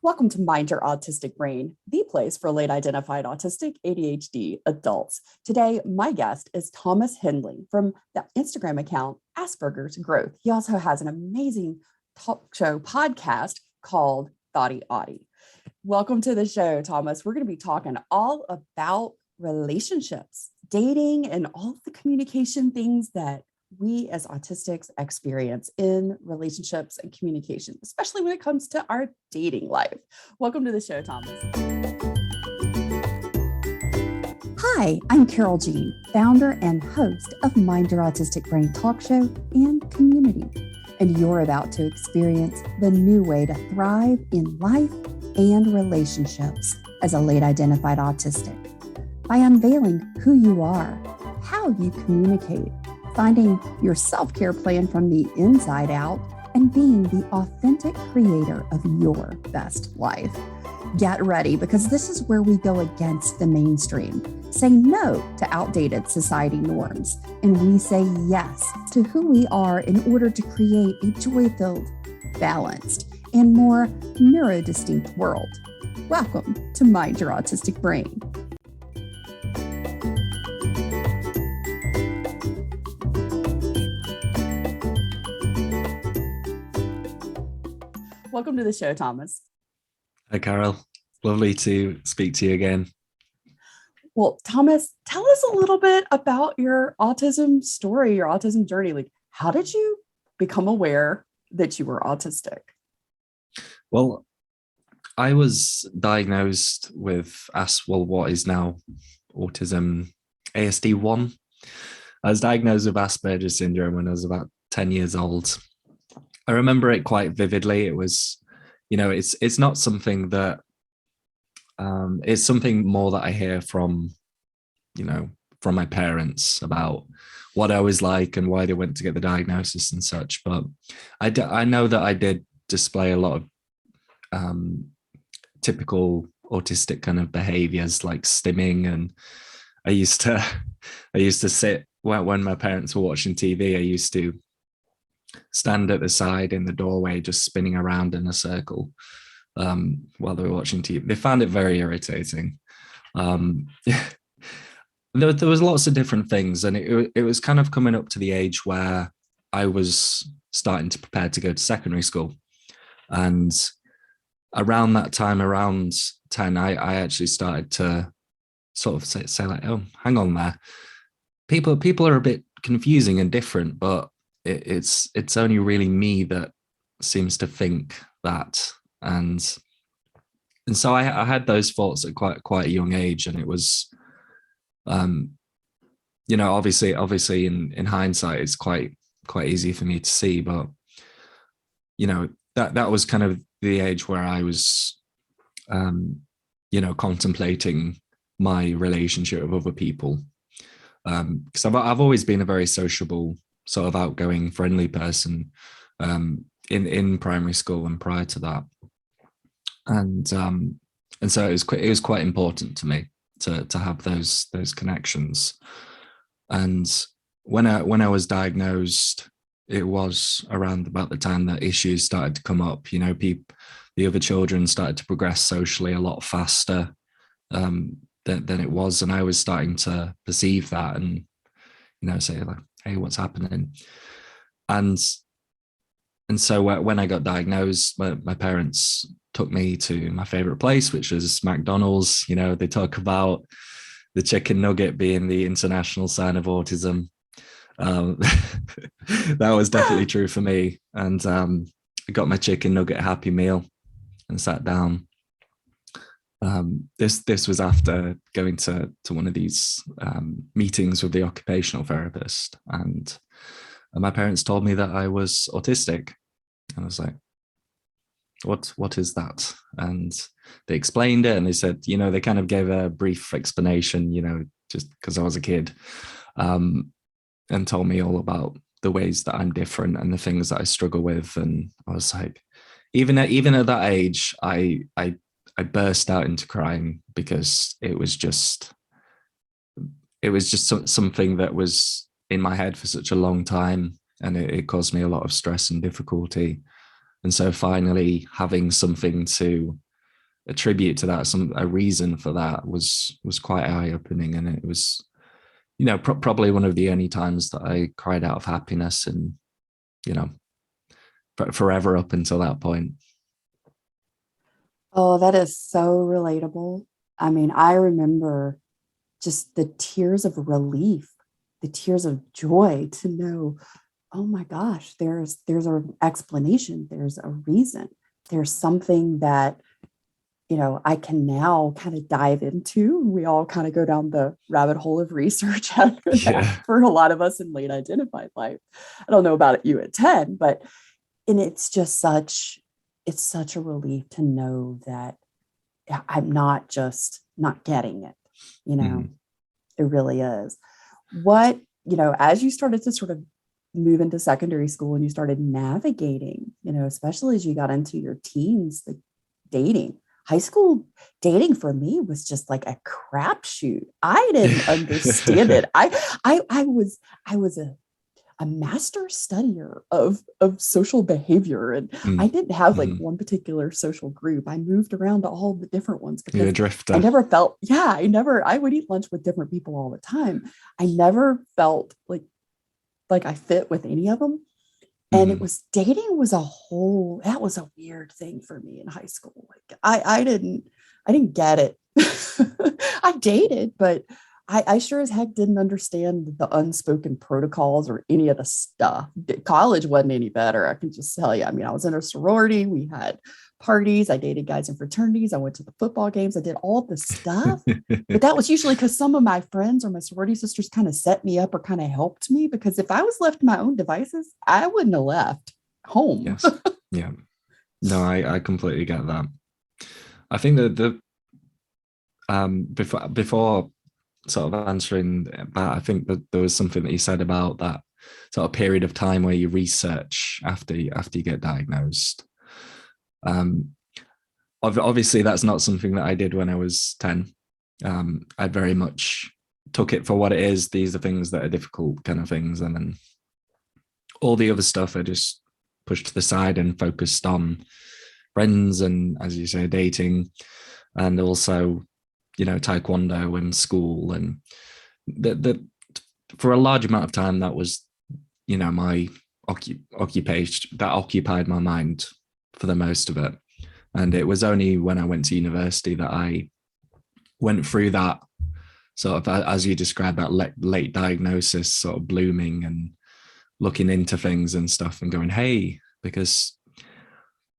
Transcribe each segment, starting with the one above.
Welcome to Mind Your Autistic Brain, the place for late identified autistic ADHD adults. Today, my guest is Thomas Henley from the Instagram account Aspergers Growth. He also has an amazing talk show podcast called Social Autie. Welcome to the show, Thomas. We're going to be talking all about relationships, dating, and all the communication things that we as autistics experience in relationships and communication, especially when it comes to our dating life. Welcome to the show, Thomas. Hi, I'm Carole Jean, founder and host of Mind Your Autistic Brain talk show and community. And you're about to experience the new way to thrive in life and relationships as a late identified autistic by unveiling who you are, how you communicate, finding your self-care plan from the inside out, and being the authentic creator of your best life. Get ready, because this is where we go against the mainstream, say no to outdated society norms, and we say yes to who we are in order to create a joy-filled, balanced, and more neurodistinct world. Welcome to Mind Your Autistic Brain. Welcome to the show, Thomas. Hi, Carole. Lovely to speak to you again. Well, Thomas, tell us a little bit about your autism story, your autism journey. Like, how did you become aware that you were autistic? Well, I was diagnosed with what is now autism ASD1. I was diagnosed with Aspergers syndrome when I was about 10 years old. I remember it quite vividly. It was, it's not something that, it's something more that I hear from my parents about what I was like and why they went to get the diagnosis and such. But I know that I did display a lot of typical autistic kind of behaviors like stimming. And I used to sit when my parents were watching TV, I used to stand at the side in the doorway, just spinning around in a circle while they were watching TV. They found it very irritating. There was lots of different things, and it was kind of coming up to the age where I was starting to prepare to go to secondary school. And around that time, around 10, I actually started to sort of say like, oh, hang on there. People are a bit confusing and different, but it's only really me that seems to think that. And so I had those thoughts at quite a young age, and it was, obviously in hindsight, it's quite easy for me to see, but that was kind of the age where I was, contemplating my relationship with other people, because I've always been a very sociable, sort of outgoing, friendly person in primary school and prior to that, and so it was quite important to me to have those connections. And when I was diagnosed, it was around about the time that issues started to come up. The other children started to progress socially a lot faster than it was, and I was starting to perceive that and say like, hey, what's happening? And so when I got diagnosed, my parents took me to my favorite place, which was McDonald's. They talk about the chicken nugget being the international sign of autism. That was definitely true for me. And I got my chicken nugget Happy Meal and sat down. This was after going to one of these meetings with the occupational therapist, and my parents told me that I was autistic, and I was like, what is that? And they explained it, and they said, they kind of gave a brief explanation, just because I was a kid, and told me all about the ways that I'm different and the things that I struggle with. And I was like, even at that age, I burst out into crying, because it was just something that was in my head for such a long time, and it caused me a lot of stress and difficulty. And so finally having something to attribute to that, a reason for that was quite eye-opening. And it was, probably one of the only times that I cried out of happiness, and, forever up until that point. Oh, that is so relatable. I mean, I remember just the tears of relief, the tears of joy to know, oh my gosh, there's an explanation, there's a reason, there's something that, I can now kind of dive into. We all kind of go down the rabbit hole of research after that for a lot of us in late identified life. I don't know about you at 10, but, and it's just it's such a relief to know that I'm not just not getting it, It really is. What, as you started to sort of move into secondary school and you started navigating, especially as you got into your teens, like dating, high school dating for me was just like a crapshoot. I didn't understand it. I was a master studier of social behavior. And I didn't have like one particular social group. I moved around to all the different ones because you're a drifter. I never felt, I would eat lunch with different people all the time. I never felt like I fit with any of them. And it was, dating was that was a weird thing for me in high school. Like I didn't get it. I dated, but I sure as heck didn't understand the unspoken protocols or any of the stuff. College wasn't any better. I can just tell you. I mean, I was in a sorority. We had parties. I dated guys in fraternities. I went to the football games. I did all the stuff. But that was usually because some of my friends or my sorority sisters kind of set me up or kind of helped me. Because if I was left to my own devices, I wouldn't have left home. Yes. Yeah. No, I completely get that. I think that before sort of answering that, I think that there was something that you said about that sort of period of time where you research after you get diagnosed. Obviously that's not something that I did when I was 10. I very much took it for what it is. These are things that are difficult kind of things. And then all the other stuff I just pushed to the side and focused on friends and, as you say, dating, and also, taekwondo and school. And for a large amount of time, that was, my occupation that occupied my mind for the most of it. And it was only when I went to university that I went through that sort of, as you described, that late diagnosis sort of blooming and looking into things and stuff and going, hey, because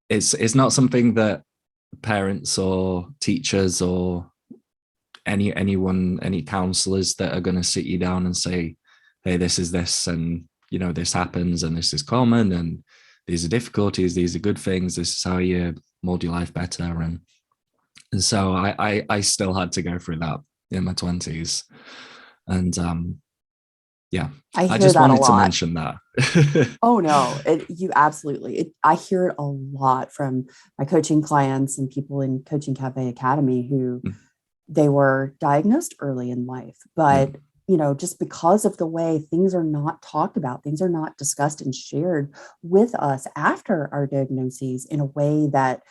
it's not something that parents or teachers or any counselors that are going to sit you down and say, hey, this is this, and this happens, and this is common, and these are difficulties, these are good things, this is how you mold your life better. And so I still had to go through that in my 20s. And I just wanted to mention that. Oh no, you absolutely. I hear it a lot from my coaching clients and people in Coaching Cafe Academy who they were diagnosed early in life, but just because of the way things are not talked about, things are not discussed and shared with us after our diagnoses in a way that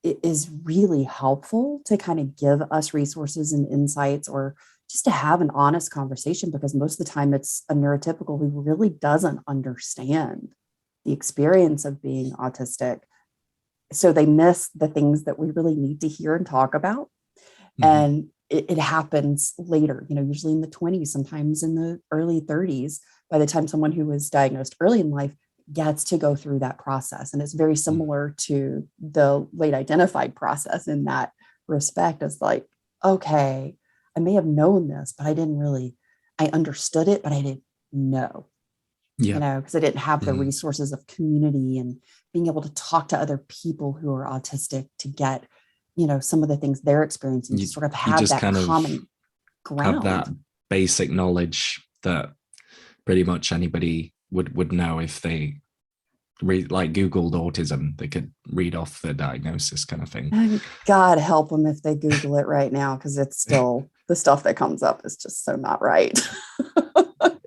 it is really helpful to kind of give us resources and insights, or just to have an honest conversation, because most of the time it's a neurotypical who really doesn't understand the experience of being autistic. So they miss the things that we really need to hear and talk about. And it happens later, usually in the 20s, sometimes in the early 30s, by the time someone who was diagnosed early in life gets to go through that process. And it's very similar to the late identified process in that respect. It's like, okay, I may have known this, but I understood it, but I didn't know, because I didn't have the resources of community and being able to talk to other people who are autistic to get, some of the things they're experiencing, to sort of have that common ground. Have that basic knowledge that pretty much anybody would know if they Googled autism. They could read off the diagnosis kind of thing. And God help them if they Google it right now, because it's still the stuff that comes up is just so not right.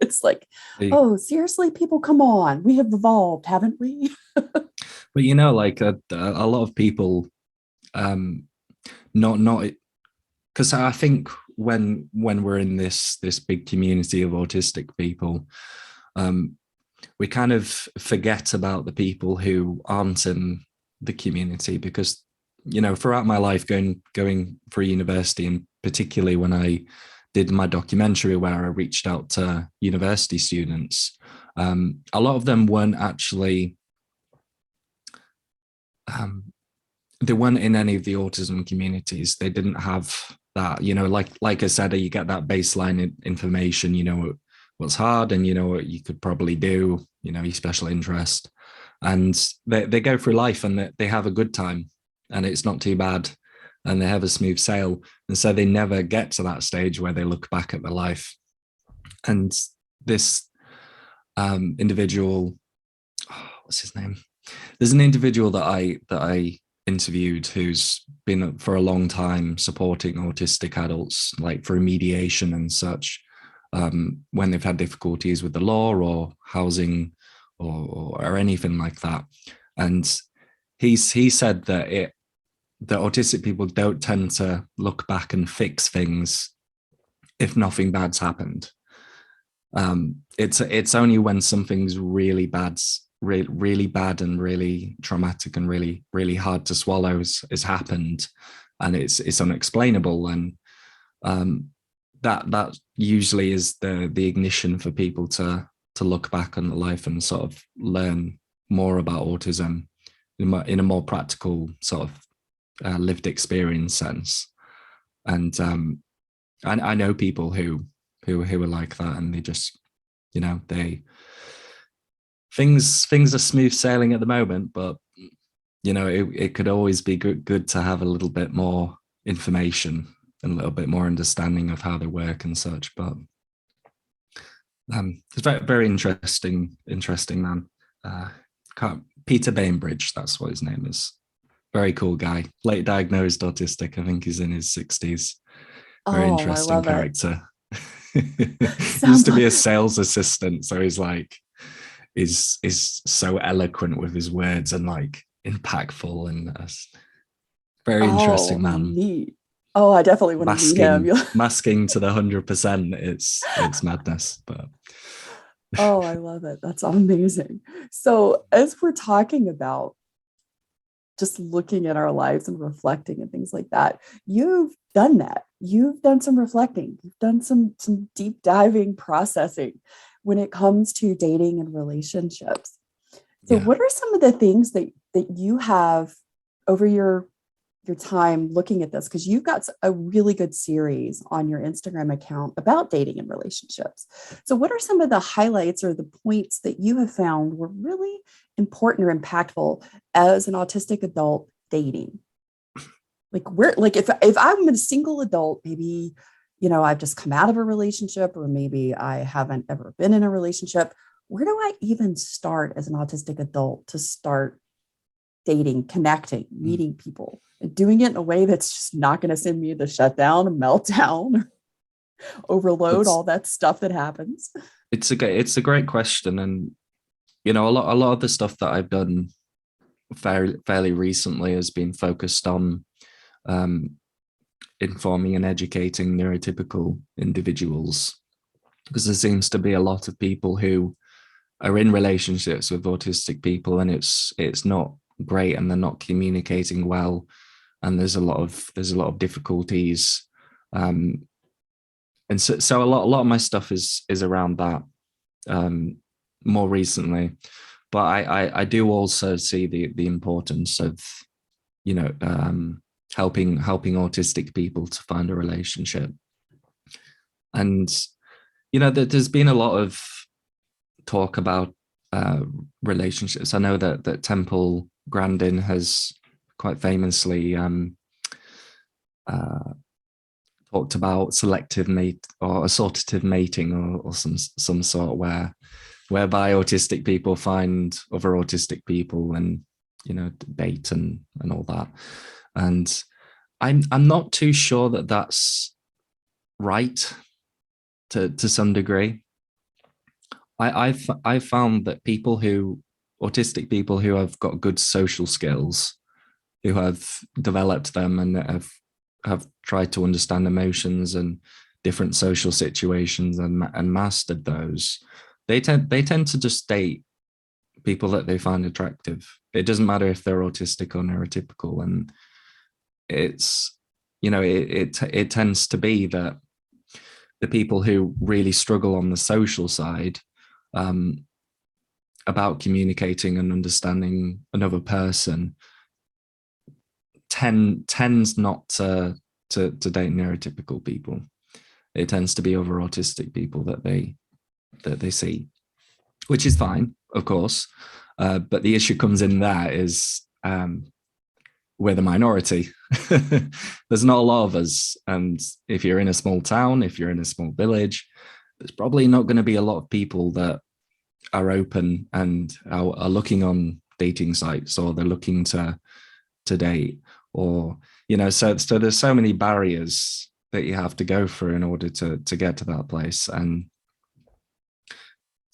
It's like, oh, seriously, people, come on. We have evolved, haven't we? But a lot of people, not because I think when we're in this big community of autistic people, we kind of forget about the people who aren't in the community, because, you know, throughout my life going for university, and particularly when I did my documentary where I reached out to university students, a lot of them weren't actually, they weren't in any of the autism communities. They didn't have that, you know, like I said, you get that baseline information, you know, what's hard and you know what you could probably do, you know, your special interest. And they go through life and they have a good time and it's not too bad and they have a smooth sail. And so they never get to that stage where they look back at their life. And this individual, what's his name? There's an individual that I interviewed who's been for a long time supporting autistic adults, like for mediation and such, when they've had difficulties with the law or housing or anything like that. And he said that the autistic people don't tend to look back and fix things if nothing bad's happened. It's only when something's really bad and really traumatic and really hard to swallow has happened, and it's unexplainable, and that usually is the ignition for people to look back on life and sort of learn more about autism in a more practical sort of lived experience sense. And I know people who are like that, and they just, you know, things are smooth sailing at the moment, but you know, it could always be good to have a little bit more information and a little bit more understanding of how they work and such. But it's very, very interesting man. Peter Bainbridge, that's what his name is. Very cool guy, late diagnosed autistic. I think he's in his 60s. Very interesting character. Used to be a sales assistant, so he's like is so eloquent with his words and like impactful and very interesting man. Neat. Oh, I definitely want to meet him. Masking to the 100%. It's madness, but oh, I love it. That's amazing. So as we're talking about just looking at our lives and reflecting and things like that, you've done that. You've done some reflecting. You've done some deep diving processing when it comes to dating and relationships. So what are some of the things that you have over your time looking at this? Because you've got a really good series on your Instagram account about dating and relationships. So what are some of the highlights or the points that you have found were really important or impactful as an autistic adult dating? Like if I'm a single adult, maybe, you know, I've just come out of a relationship, or maybe I haven't ever been in a relationship. Where do I even start as an autistic adult to start dating, connecting, meeting people, and doing it in a way that's just not going to send me the shutdown, meltdown, overload, all that stuff that happens? It's a great question. And, you know, a lot of the stuff that I've done fairly recently has been focused on informing and educating neurotypical individuals, because there seems to be a lot of people who are in relationships with autistic people and it's not great and they're not communicating well, and there's a lot of difficulties, and so a lot of my stuff is around that more recently. But I do also see the importance of, you know, helping autistic people to find a relationship. And, you know, there's been a lot of talk about relationships. I know that Temple Grandin has quite famously talked about selective mate or assortative mating or some sort, whereby autistic people find other autistic people and, you know, debate and all that. And I'm not too sure that that's right to some degree. I found that autistic people who have got good social skills, who have developed them and have have tried to understand emotions and different social situations and mastered those, they tend to just date people that they find attractive. It doesn't matter if they're autistic or neurotypical. And it's, it tends to be that the people who really struggle on the social side about communicating and understanding another person tends not to date neurotypical people. It tends to be other autistic people that they see, which is fine, of course. But the issue comes in there is we're the minority. There's not a lot of us. And if you're in a small town, if you're in a small village, there's probably not going to be a lot of people that are open and are looking on dating sites, or they're looking to date, or, so there's so many barriers that you have to go through in order to get to that place. And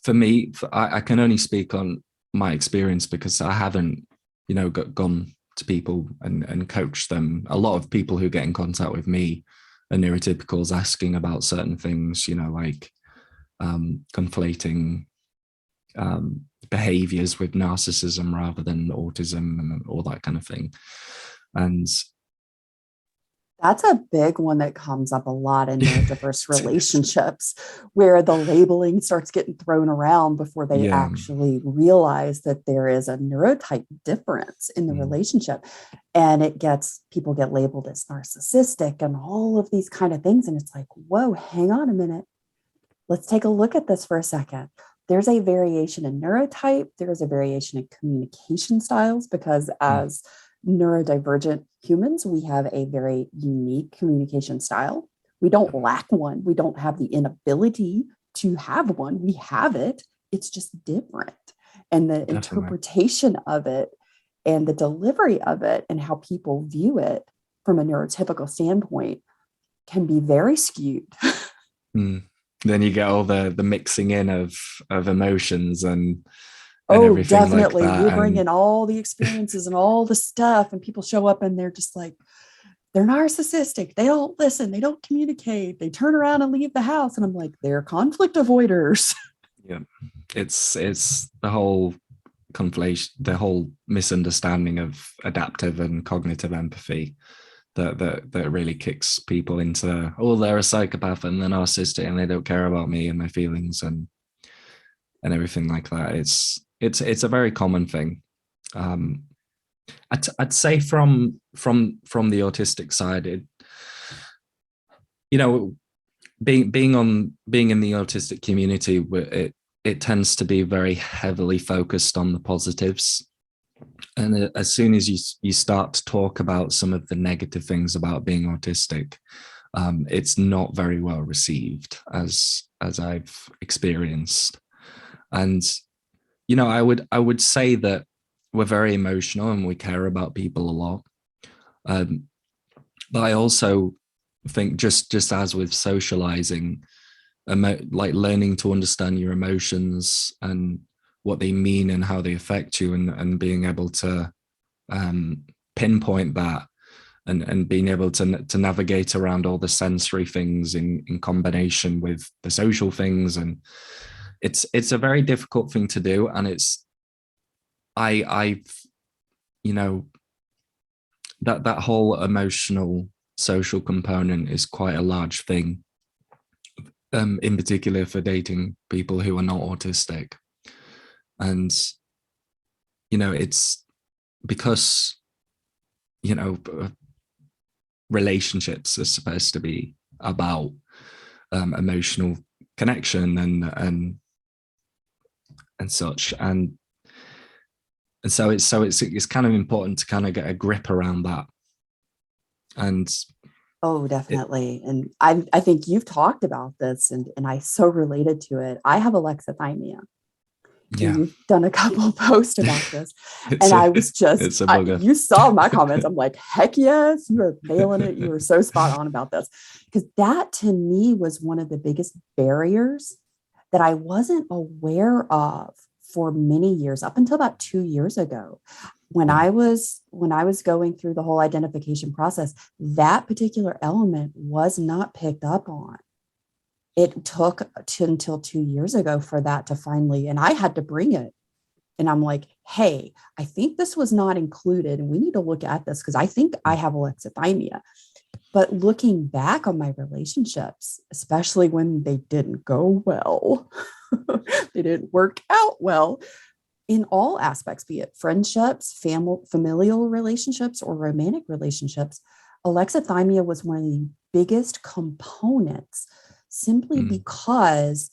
for me, I can only speak on my experience because I haven't, gone to people and coached them. A lot of people who get in contact with me are neurotypicals, asking about certain things, like conflating behaviors with narcissism rather than autism and all that kind of thing. And that's a big one that comes up a lot in neurodiverse relationships, where the labeling starts getting thrown around before they actually realize that there is a neurotype difference in the relationship. And people get labeled as narcissistic and all of these kind of things. And it's like, whoa, hang on a minute. Let's take a look at this for a second. There's a variation in neurotype. There is a variation in communication styles, because as neurodivergent humans, we have a very unique communication style. We don't lack one. We don't have the inability to have one. We have it. It's just different. And the interpretation of it and the delivery of it and how people view it from a neurotypical standpoint can be very skewed. Then you get all the mixing in of emotions and everything definitely. Like that. You bring in all the experiences and all the stuff, and people show up and they're just like, they're narcissistic. They don't listen. They don't communicate. They turn around and leave the house. And I'm like, they're conflict avoiders. Yeah. It's the whole conflation, the whole misunderstanding of adaptive and cognitive empathy that really kicks people into, they're a psychopath and they're narcissistic and they don't care about me and my feelings and everything like that. It's a very common thing. I'd say from the autistic side, being in the autistic community, it tends to be very heavily focused on the positives. And as soon as you start to talk about some of the negative things about being autistic, it's not very well received, as I've experienced. And I would say that we're very emotional and we care about people a lot. But I also think just as with socializing, like learning to understand your emotions and what they mean and how they affect you, and being able to pinpoint that and being able to navigate around all the sensory things in combination with the social things. And it's a very difficult thing to do. And I've that whole emotional social component is quite a large thing, in particular for dating people who are not autistic. And it's because relationships are supposed to be about emotional connection and such, and so it's kind of important to kind of get a grip around that. And definitely. And I think you've talked about this, and I so related to it. I have alexithymia. Yeah. You've done a couple of posts about this. I was just, you saw my comments. I'm like, heck yes, you are nailing it. You were so spot on about this. Because that to me was one of the biggest barriers that I wasn't aware of for many years, up until about 2 years ago. when Yeah. I was going through the whole identification process, that particular element was not picked up on. It took until 2 years ago for that to finally, and I had to bring it. And I'm like, hey, I think this was not included, and we need to look at this because I think I have alexithymia. But looking back on my relationships, especially when they didn't go well, they didn't work out well in all aspects, be it friendships, familial relationships, or romantic relationships, alexithymia was one of the biggest components simply because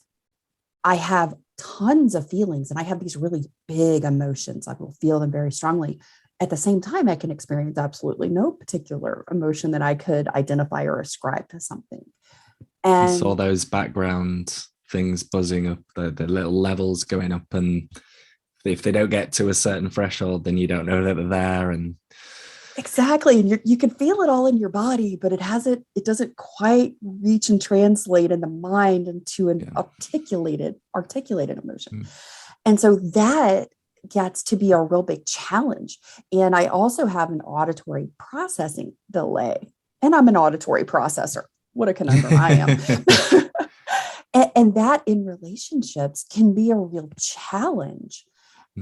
I have tons of feelings and I have these really big emotions. I will feel them very strongly. At the same time, I can experience absolutely no particular emotion that I could identify or ascribe to something. You saw And those background things buzzing up, the little levels going up, and if they don't get to a certain threshold, then you don't know that they're there. And exactly, and you can feel it all in your body, but it doesn't quite reach and translate in the mind into an articulated emotion. And so that gets to be a real big challenge. And I also have an auditory processing delay, and I'm an auditory processor. What a conundrum I am. And that in relationships can be a real challenge.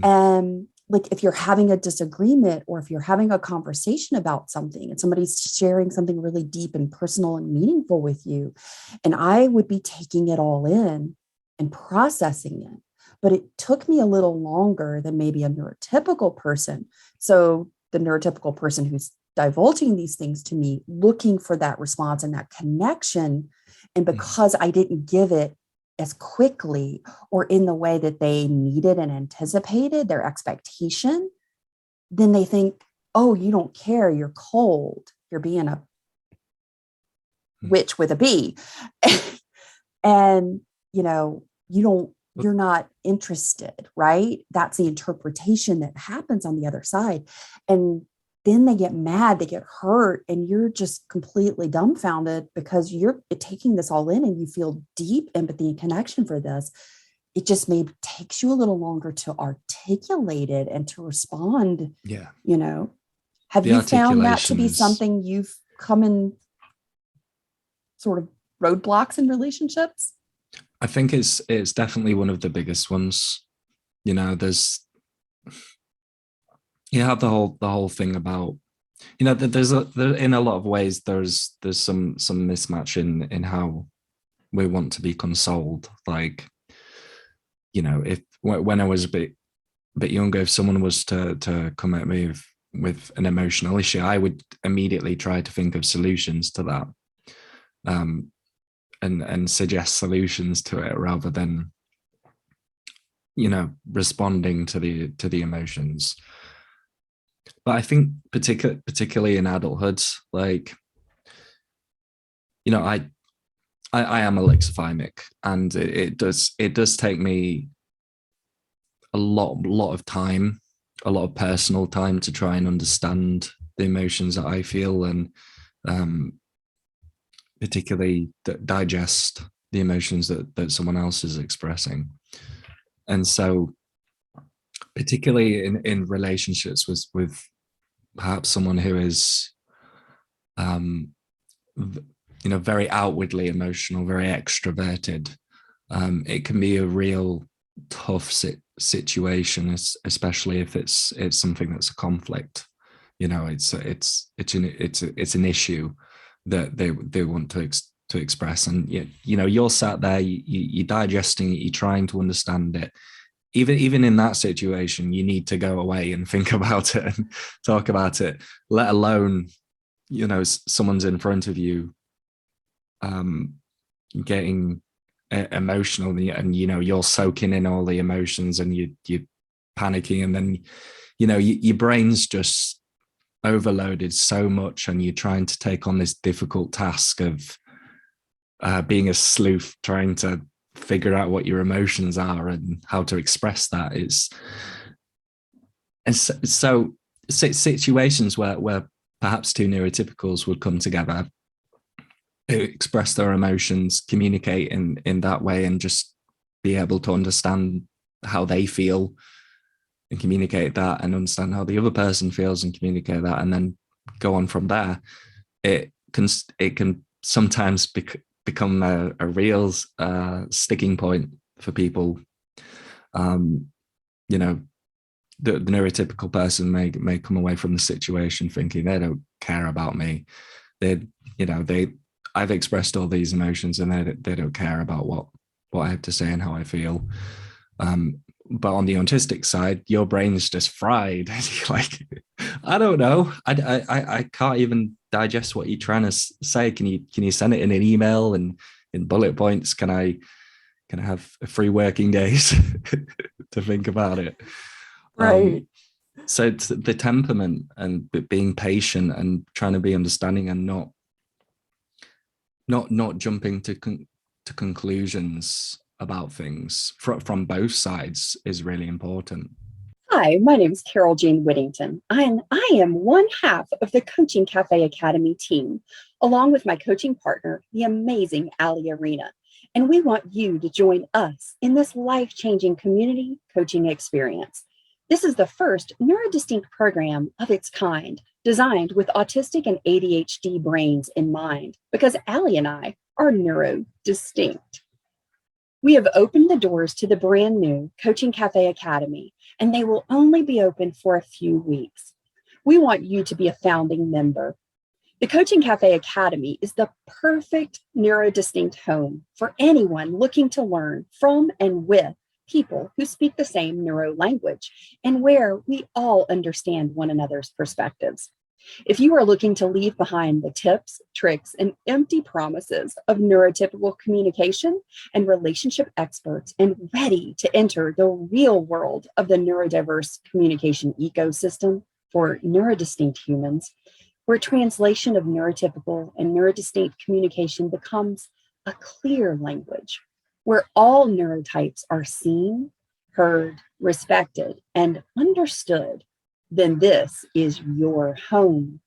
And like if you're having a disagreement or if you're having a conversation about something and somebody's sharing something really deep and personal and meaningful with you, and I would be taking it all in and processing it. But it took me a little longer than maybe a neurotypical person. So the neurotypical person who's divulging these things to me, looking for that response and that connection. And because I didn't give it as quickly or in the way that they needed and anticipated their expectation, then they think, oh, you don't care. You're cold. You're being a witch with a B. And, you're not interested, right? That's the interpretation that happens on the other side. And then they get mad, they get hurt, and you're just completely dumbfounded because you're taking this all in and you feel deep empathy and connection for this. It just maybe takes you a little longer to articulate it and to respond. Yeah. Have The you found that to be articulation is, something you've come in sort of roadblocks in relationships? I think it's definitely one of the biggest ones. There's, you have the whole thing about, there, in a lot of ways there's some mismatch in how we want to be consoled. Like, if when I was a bit younger, if someone was to come at me with an emotional issue, I would immediately try to think of solutions to that, and suggest solutions to it rather than responding to the emotions. But I think particularly in adulthood, like, I am alexithymic, and it does take me a lot of time, a lot of personal time to try and understand the emotions that I feel, and particularly digest the emotions that someone else is expressing. And so particularly in relationships with perhaps someone who is very outwardly emotional, very extroverted, it can be a real tough situation, especially if it's something that's a conflict. It's an issue that they want to express, and you're sat there, you're digesting it, you're trying to understand it. Even in that situation, you need to go away and think about it and talk about it, let alone someone's in front of you getting emotional, and you're soaking in all the emotions, and you're panicking, and then your brain's just overloaded so much, and you're trying to take on this difficult task of being a sleuth, trying to figure out what your emotions are and how to express that. So situations where perhaps two neurotypicals would come together, express their emotions, communicate in that way, and just be able to understand how they feel, and communicate that and understand how the other person feels and communicate that, and then go on from there, it can sometimes become a real sticking point for people. You know, the neurotypical person may come away from the situation thinking they don't care about me. I've expressed all these emotions and they don't care about what I have to say and how I feel. But on the autistic side, your brain's just fried. You're like, I don't know. I can't even digest what you're trying to say. Can you send it in an email and in bullet points? Can I have 3 working days to think about it? Right. So it's the temperament and being patient and trying to be understanding and not jumping to conclusions about things from both sides is really important. Hi, my name is Carole Jean Whittington, and I am one half of the Coaching Cafe Academy team, along with my coaching partner, the amazing Ali Arena. And we want you to join us in this life-changing community coaching experience. This is the first neurodistinct program of its kind, designed with autistic and ADHD brains in mind, because Ali and I are neurodistinct. We have opened the doors to the brand new Coaching Cafe Academy, and they will only be open for a few weeks. We want you to be a founding member. The Coaching Cafe Academy is the perfect neurodistinct home for anyone looking to learn from and with people who speak the same neuro language and where we all understand one another's perspectives. If you are looking to leave behind the tips, tricks, and empty promises of neurotypical communication and relationship experts and ready to enter the real world of the neurodiverse communication ecosystem for neurodistinct humans, where translation of neurotypical and neurodistinct communication becomes a clear language, where all neurotypes are seen, heard, respected, and understood, then this is your home.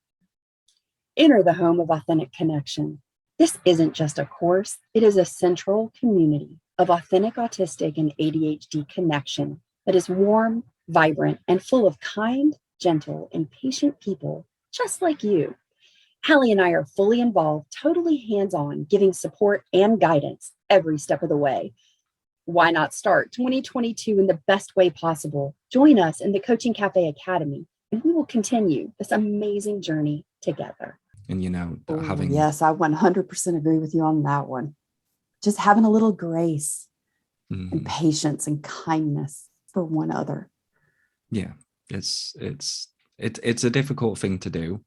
Enter the home of authentic connection. This isn't just a course, it is a central community of authentic autistic and ADHD connection that is warm, vibrant, and full of kind, gentle, and patient people just like you. Hallie and I are fully involved, totally hands-on, giving support and guidance every step of the way. Why not start 2022 in the best way possible? Join us in the Coaching Cafe Academy, and we will continue this amazing journey together. And, Yes, I 100% agree with you on that one. Just having a little grace and patience and kindness for one another. Yeah, it's a difficult thing to do.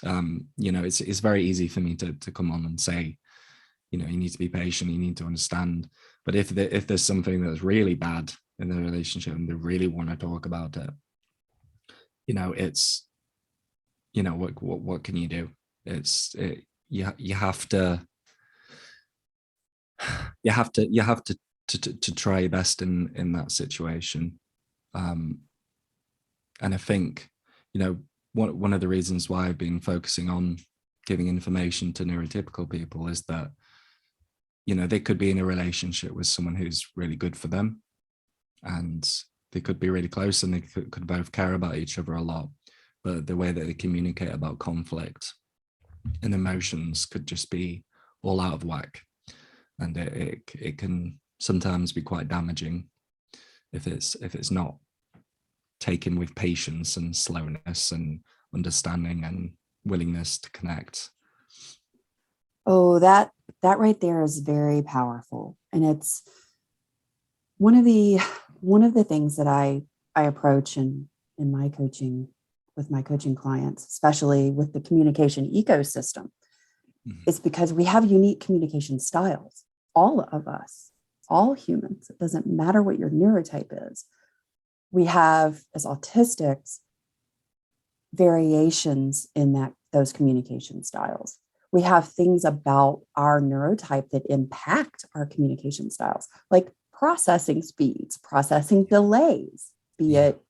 It's very easy for me to come on and say, you need to be patient, you need to understand. But if there's something that's really bad in the relationship and they really want to talk about it, it's, what can you do? You have to try your best in that situation. And I think, one of the reasons why I've been focusing on giving information to neurotypical people is that, they could be in a relationship with someone who's really good for them, and they could be really close and they could both care about each other a lot. But the way that they communicate about conflict and emotions could just be all out of whack. And it can sometimes be quite damaging if it's not taken with patience and slowness and understanding and willingness to connect. Oh, that right there is very powerful. And it's one of the things that I approach in my coaching with my coaching clients, especially with the communication ecosystem, is because we have unique communication styles. All of us, all humans, it doesn't matter what your neurotype is. We have, as autistics, variations in those communication styles. We have things about our neurotype that impact our communication styles, like processing speeds, processing delays, be it,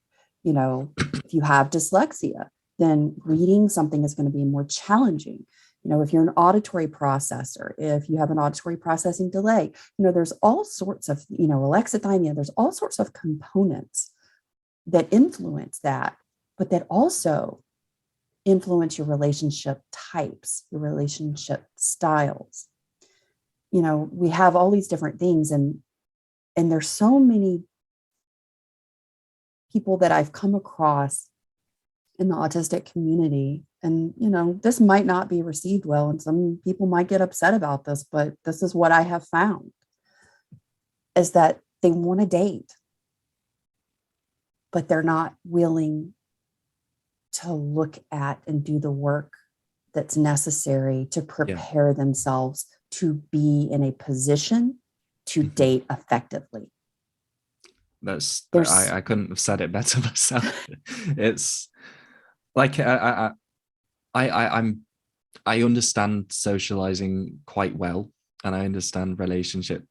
if you have dyslexia, then reading something is going to be more challenging. If you're an auditory processor, if you have an auditory processing delay, there's all sorts of, alexithymia, there's all sorts of components that influence that, but that also influence your relationship types, your relationship styles. You know, we have all these different things, and there's so many people that I've come across in the autistic community. And, you know, this might not be received well, and some people might get upset about this, but this is what I have found, is that they want to date, but they're not willing to look at and do the work that's necessary to prepare themselves to be in a position to date effectively. I couldn't have said it better myself. It's like I understand socializing quite well, and I understand relationships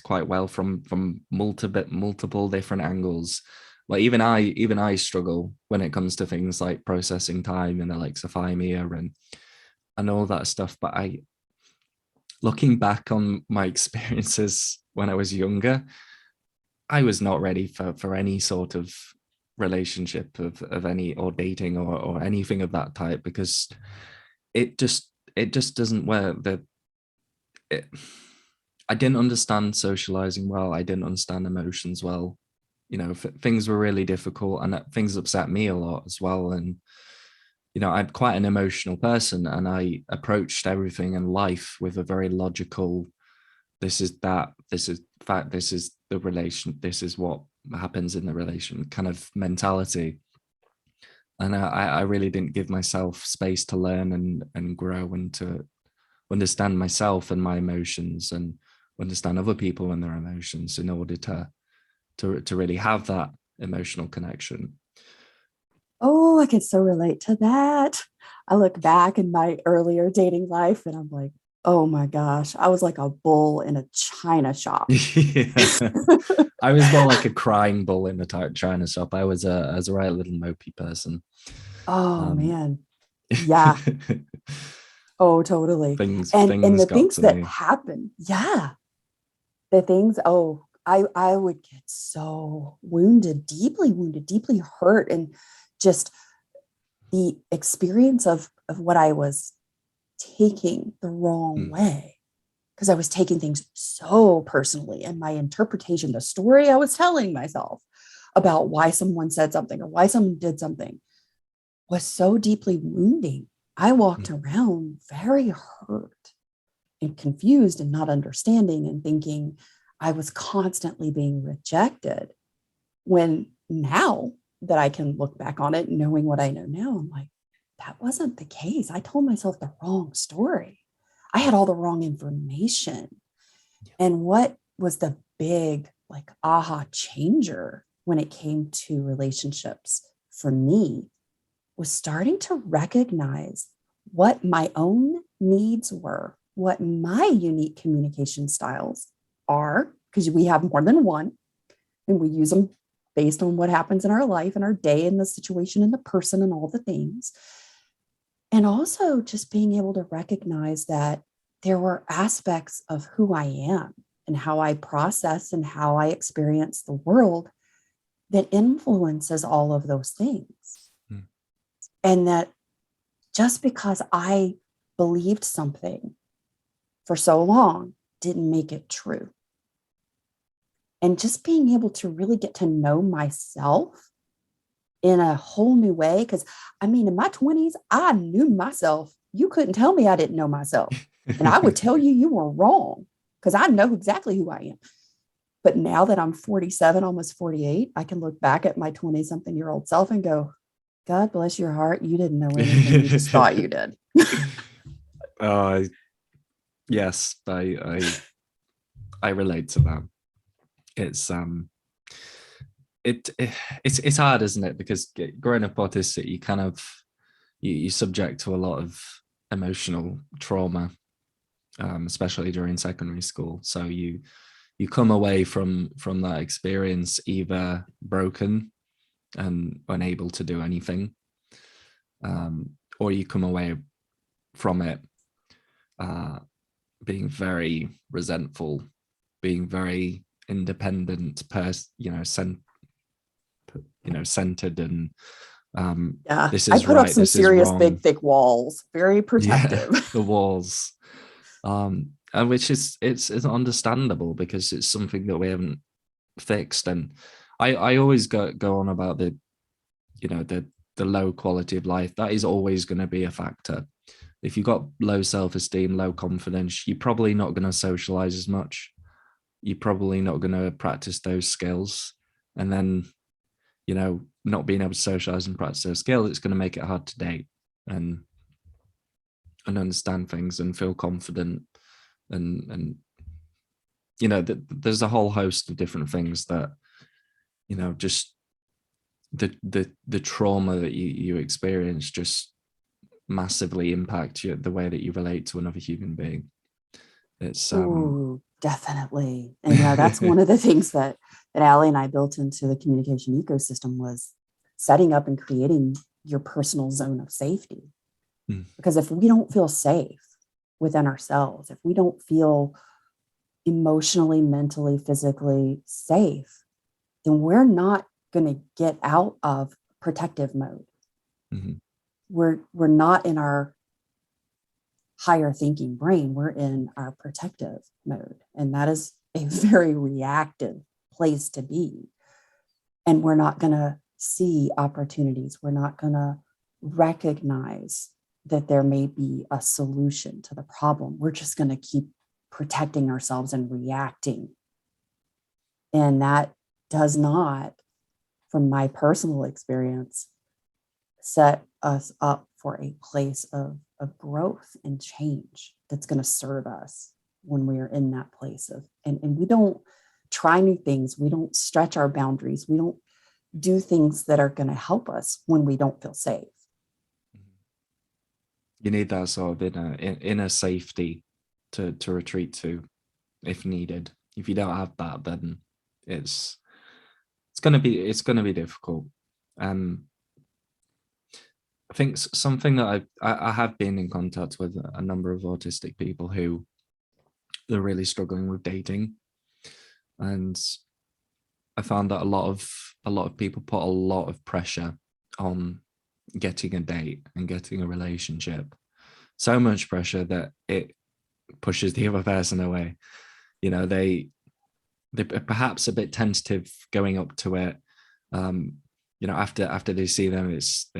quite well from multiple different angles. Like even I struggle when it comes to things like processing time and alexithymia and all that stuff. But looking back on my experiences when I was younger, I was not ready for any sort of relationship of any, or dating or anything of that type, because it just doesn't work. I didn't understand socializing well. I didn't understand emotions well. You know, things were really difficult, and things upset me a lot as well. And, you know, I'm quite an emotional person, and I approached everything in life with a very logical, this is that, this is fact, this is the relation, this is what happens in the relation kind of mentality. And I really didn't give myself space to learn and grow, and to understand myself and my emotions, and understand other people and their emotions, in order to really have that emotional connection. Oh, I can so relate to that. I look back in my earlier dating life and I'm like, oh my gosh, I was like a bull in a china shop. I was more like a crying bull in a china shop. I was a right little mopey person. Oh man. Yeah. Oh, totally. Things and the got things to that me. happen. Yeah. The things, I would get so deeply hurt, and just the experience of what I was taking the wrong way, because I was taking things so personally, and my interpretation, the story I was telling myself about why someone said something or why someone did something, was so deeply wounding. I walked around very hurt and confused and not understanding, and thinking I was constantly being rejected. When now that I can look back on it, knowing what I know now, I'm like, that wasn't the case. I told myself the wrong story. I had all the wrong information. And what was the big like aha changer when it came to relationships for me was starting to recognize what my own needs were, what my unique communication styles are, because we have more than one, and we use them based on what happens in our life and our day and the situation and the person and all the things. And also just being able to recognize that there were aspects of who I am and how I process and how I experience the world that influences all of those things. And that just because I believed something for so long didn't make it true. And just being able to really get to know myself in a whole new way. Because I mean, in my 20s, I knew myself. You couldn't tell me I didn't know myself. And I would tell you were wrong, because I know exactly who I am. But now that I'm 47, almost 48, I can look back at my 20-something-year-old self and go, God bless your heart. You didn't know anything. You just thought you did. Yes, I relate to that. It's hard, isn't it? Because growing up autistic, you kind of you subject to a lot of emotional trauma, especially during secondary school. So you come away from that experience either broken and unable to do anything, or you come away from it being very resentful, being very independent centered and Yeah, this I is put up right, some this is serious wrong. big thick walls, very protective. Yeah, the walls, and which is it's understandable because it's something that we haven't fixed. And I always go on about the low quality of life. That is always going to be a factor. If you've got low self-esteem, low confidence, you're probably not going to socialize as much. You're probably not going to practice those skills. And then, not being able to socialize and practice those skills, it's going to make it hard to date and understand things and feel confident. And there's a whole host of different things that, just the trauma that you experience just massively impact the way that you relate to another human being. It's Ooh, definitely. And that's one of the things that Allie and I built into the communication ecosystem was setting up and creating your personal zone of safety. Because if we don't feel safe within ourselves, if we don't feel emotionally, mentally, physically safe, then we're not going to get out of protective mode. Mm-hmm. We're not in our higher thinking brain. We're in our protective mode. And that is a very reactive place to be. And we're not going to see opportunities. We're not going to recognize that there may be a solution to the problem. We're just going to keep protecting ourselves and reacting. And that does not, from my personal experience, set us up for a place of growth and change that's going to serve us when we are in that place of, and we don't try new things. We don't stretch our boundaries. We don't do things that are going to help us when we don't feel safe. You need that sort of inner safety to retreat to if needed. If you don't have that, then it's going to be difficult. I think something that I have been in contact with a number of autistic people who they're really struggling with dating, and I found that a lot of people put a lot of pressure on getting a date and getting a relationship. So much pressure that it pushes the other person away. They're perhaps a bit tentative going up to it. After they see them, it's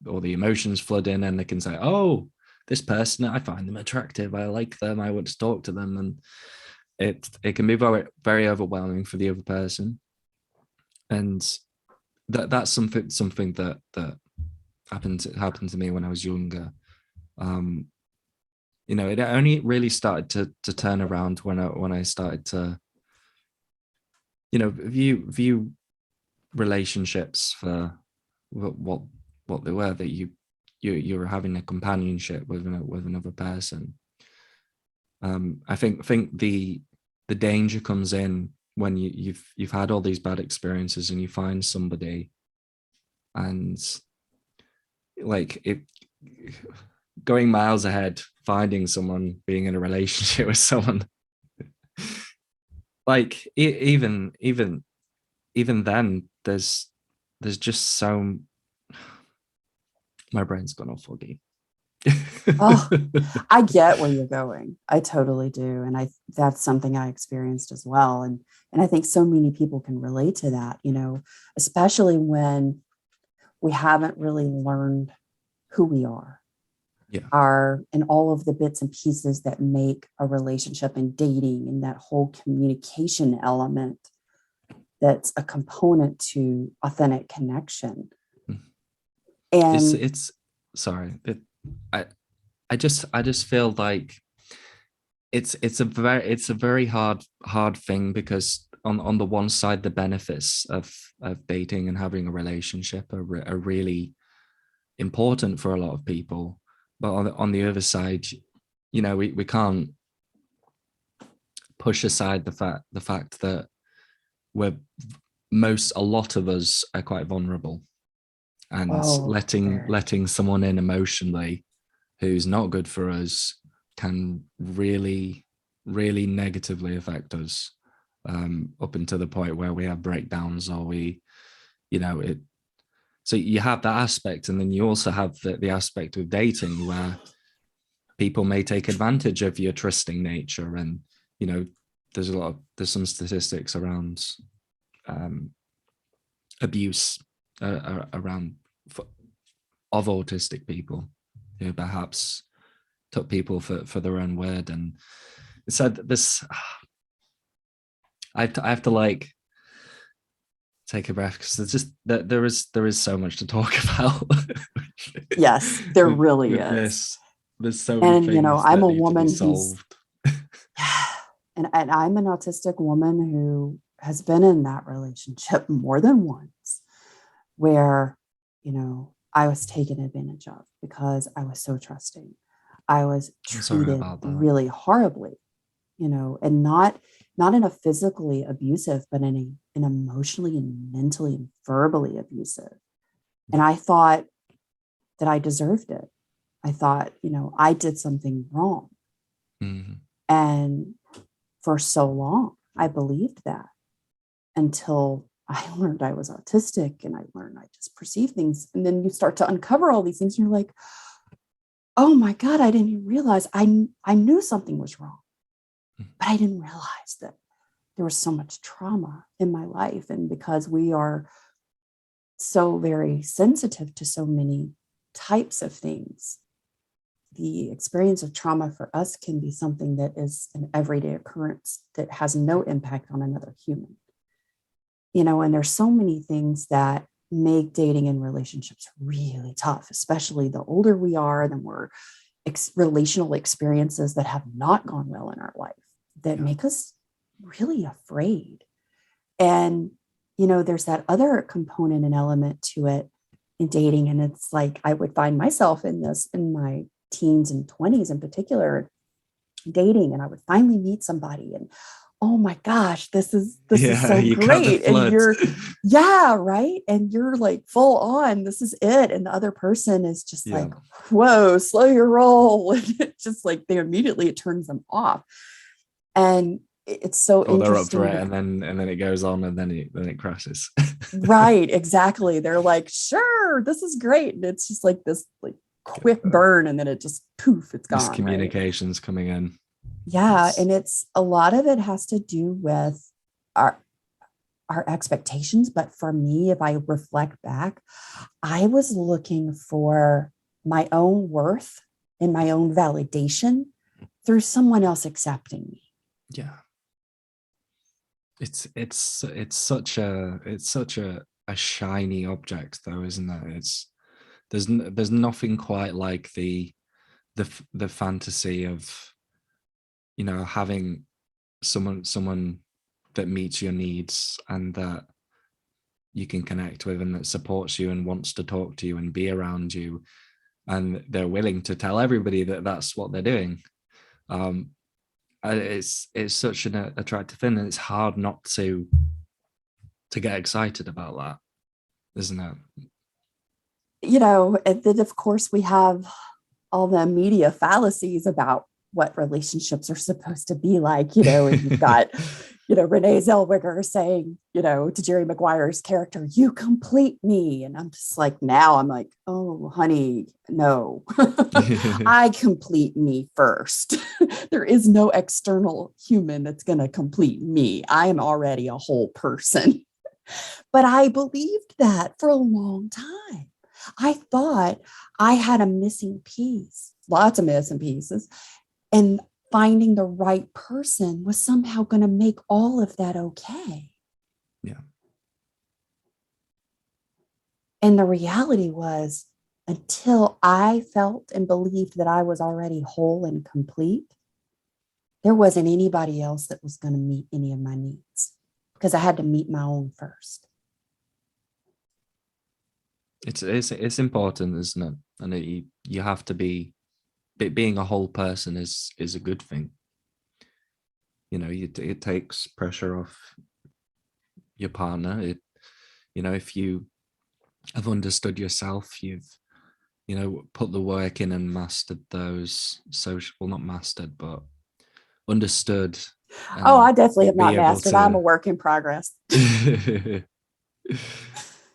all the emotions flood in, and they can say, "Oh, this person, I find them attractive. I like them. I want to talk to them," and it can be very, very overwhelming for the other person. And that's something that happened to me when I was younger. It only really started to turn around when I started to, view relationships for what they were, that you were having a companionship with another person. I think the danger comes in when you've had all these bad experiences and you find somebody, and like it going miles ahead, finding someone, being in a relationship with someone, like even then there's just so, my brain's gone all foggy. Oh, I get where you're going. I totally do. And that's something I experienced as well. And I think so many people can relate to that, especially when we haven't really learned who we are. Yeah. And all of the bits and pieces that make a relationship and dating and that whole communication element that's a component to authentic connection. And it's sorry. I just feel like it's a very hard thing, because on the one side, the benefits of dating and having a relationship are really important for a lot of people, but on the other side, we can't push aside the fact that a lot of us are quite vulnerable, and letting someone in emotionally who's not good for us can really, really negatively affect us, up until the point where we have breakdowns, or we, So you have that aspect, and then you also have the aspect of dating where people may take advantage of your trusting nature. And, you know, there's some statistics around abuse around of autistic people who perhaps took people for their own word. And it said this, I have to like take a breath, because there's just there is so much to talk about. Yes, there really is. There's so many things, you know, I'm a need woman to be solved. and I'm an autistic woman who has been in that relationship more than once, where, you know, I was taken advantage of because I was so trusting. I was treated really horribly, you know, and not in a physically abusive, but in an emotionally and mentally and verbally abusive. And I thought that I deserved it. I thought, you know, I did something wrong. Mm-hmm. And for so long, I believed that, until I learned I was autistic, and I learned I just perceive things. And then you start to uncover all these things, and you're like, oh my God, I didn't even realize I knew something was wrong, but I didn't realize that there was so much trauma in my life. And because we are so very sensitive to so many types of things, the experience of trauma for us can be something that is an everyday occurrence that has no impact on another human. You know, and there's so many things that make dating and relationships really tough, especially the older we are, the more relational experiences that have not gone well in our life that make us really afraid. And, you know, there's that other component and element to it in dating. And it's like, I would find myself in this in my teens and 20s in particular, dating, and I would finally meet somebody, and oh my gosh, this is so great. And you're, right. And you're like full on, this is it. And the other person is just like, whoa, slow your roll. And it's just like it turns them off. And it's so interesting. They're up for it, and then it goes on, and then it crashes. Right, exactly. They're like, sure, this is great. And it's just like this like quick burn, and then it just poof, it's gone. Miscommunications coming in. Yeah. And it's a lot of it has to do with our expectations. But for me, if I reflect back, I was looking for my own worth and my own validation through someone else accepting me. Yeah. It's such a shiny object, though, isn't it? There's nothing quite like the fantasy of, you know, having someone that meets your needs and that you can connect with, and that supports you and wants to talk to you and be around you, and they're willing to tell everybody that that's what they're doing. It's such an attractive thing, and it's hard not to get excited about that, isn't it? You know, and then of course we have all the media fallacies about what relationships are supposed to be like, you know, and you've got, you know, Renee Zellweger saying, you know, to Jerry Maguire's character, you complete me. And I'm just like, now I'm like, oh, honey, no, I complete me first. There is no external human that's going to complete me. I am already a whole person. But I believed that for a long time. I thought I had a missing piece, lots of missing pieces. And finding the right person was somehow going to make all of that okay. Yeah. And the reality was, until I felt and believed that I was already whole and complete, there wasn't anybody else that was going to meet any of my needs, because I had to meet my own first. It's important, isn't it? And you have to be. Being a whole person is a good thing. You know, it takes pressure off your partner. You know, if you have understood yourself, you've, you know, put the work in and mastered those social, well, not mastered, but understood. Oh, I definitely have not mastered. I'm a work in progress.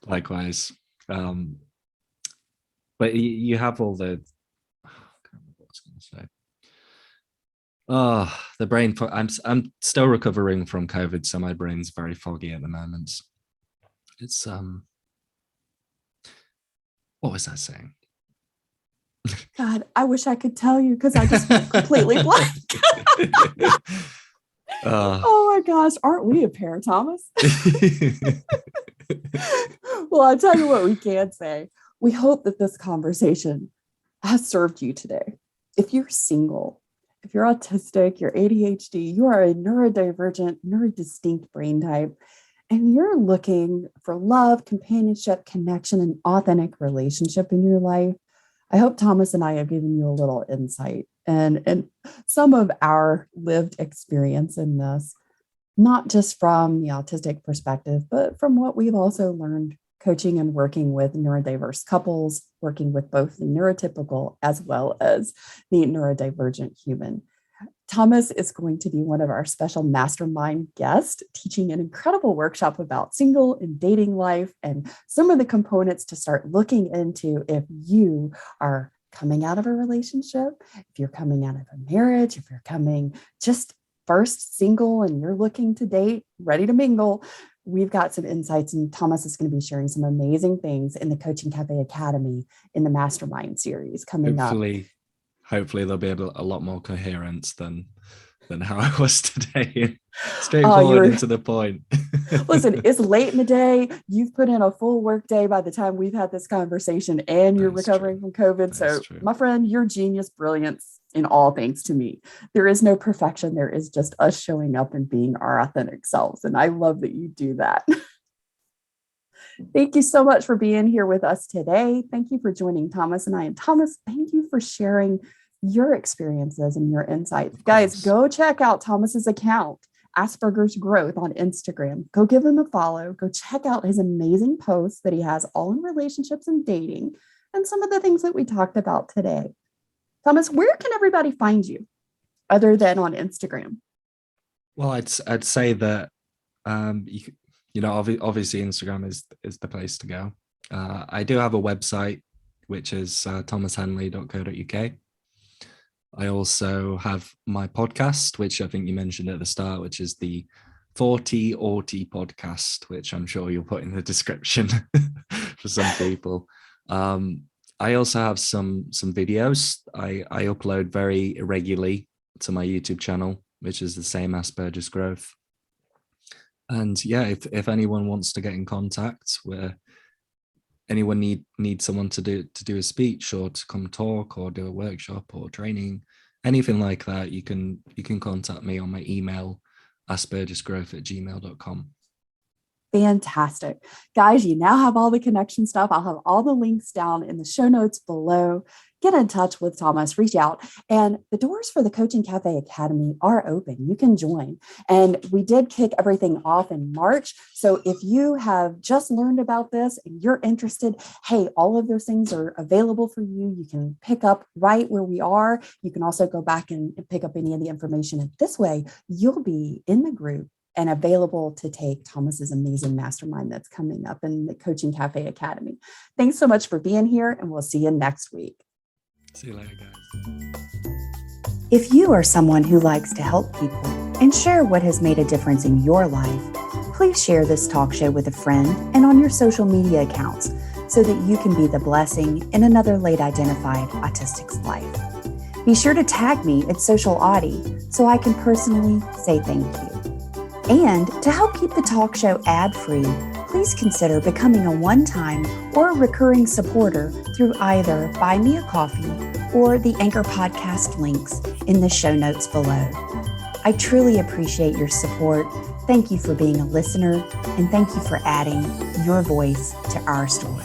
Likewise. But you have all the, I can't remember what I was going to say. Oh, the brain. I'm still recovering from COVID, so my brain's very foggy at the moment. It's what was I saying? God, I wish I could tell you because I just went completely blank. Oh my gosh, aren't we a pair, Thomas? Well, I'll tell you what we can say. We hope that this conversation has served you today. If you're single, if you're autistic, you're ADHD, you are a neurodivergent, neurodistinct brain type, and you're looking for love, companionship, connection, and authentic relationship in your life, I hope Thomas and I have given you a little insight and some of our lived experience in this, not just from the autistic perspective, but from what we've also learned coaching and working with neurodiverse couples, working with both the neurotypical as well as the neurodivergent human. Thomas is going to be one of our special mastermind guests, teaching an incredible workshop about single and dating life and some of the components to start looking into if you are coming out of a relationship, if you're coming out of a marriage, if you're coming just first single and you're looking to date, ready to mingle. We've got some insights, and Thomas is going to be sharing some amazing things in the Coaching Cafe Academy in the Mastermind series coming up. Hopefully there'll be a lot more coherence than how I was today. Straightforward and to the point. Listen, it's late in the day. You've put in a full work day by the time we've had this conversation, and you're recovering from COVID. So, my friend, you're genius, brilliance in all things to me. There is no perfection. There is just us showing up and being our authentic selves. And I love that you do that. Thank you so much for being here with us today. Thank you for joining Thomas and I. And Thomas, thank you for sharing your experiences and your insights. Guys, go check out Thomas's account, Aspergers Growth, on Instagram. Go give him a follow. Go check out his amazing posts that he has all in relationships and dating and some of the things that we talked about today. Thomas, where can everybody find you other than on Instagram? Well, I'd say that obviously Instagram is the place to go. I do have a website, which is thomashenley.co.uk. I also have my podcast, which I think you mentioned at the start, which is the Social Autie podcast, which I'm sure you'll put in the description for some people. I also have some videos. I upload very irregularly to my YouTube channel, which is the same Aspergers Growth. And yeah, if anyone wants to get in contact, where anyone needs someone to do a speech or to come talk or do a workshop or training, anything like that, you can contact me on my email, aspergersgrowth@gmail.com. Fantastic. Guys, you now have all the connection stuff. I'll have all the links down in the show notes below. Get in touch with Thomas, reach out. And the doors for the Coaching Cafe Academy are open. You can join. And we did kick everything off in March. So if you have just learned about this and you're interested, hey, all of those things are available for you. You can pick up right where we are. You can also go back and pick up any of the information. And this way, you'll be in the group and available to take Thomas's amazing mastermind that's coming up in the Coaching Cafe Academy. Thanks so much for being here, and we'll see you next week. See you later, guys. If you are someone who likes to help people and share what has made a difference in your life, please share this talk show with a friend and on your social media accounts so that you can be the blessing in another late identified autistic's life. Be sure to tag me at Social Autie so I can personally say thank you. And to help keep the talk show ad-free, please consider becoming a one-time or a recurring supporter through either Buy Me a Coffee or the Anchor podcast links in the show notes below. I truly appreciate your support. Thank you for being a listener, and thank you for adding your voice to our story.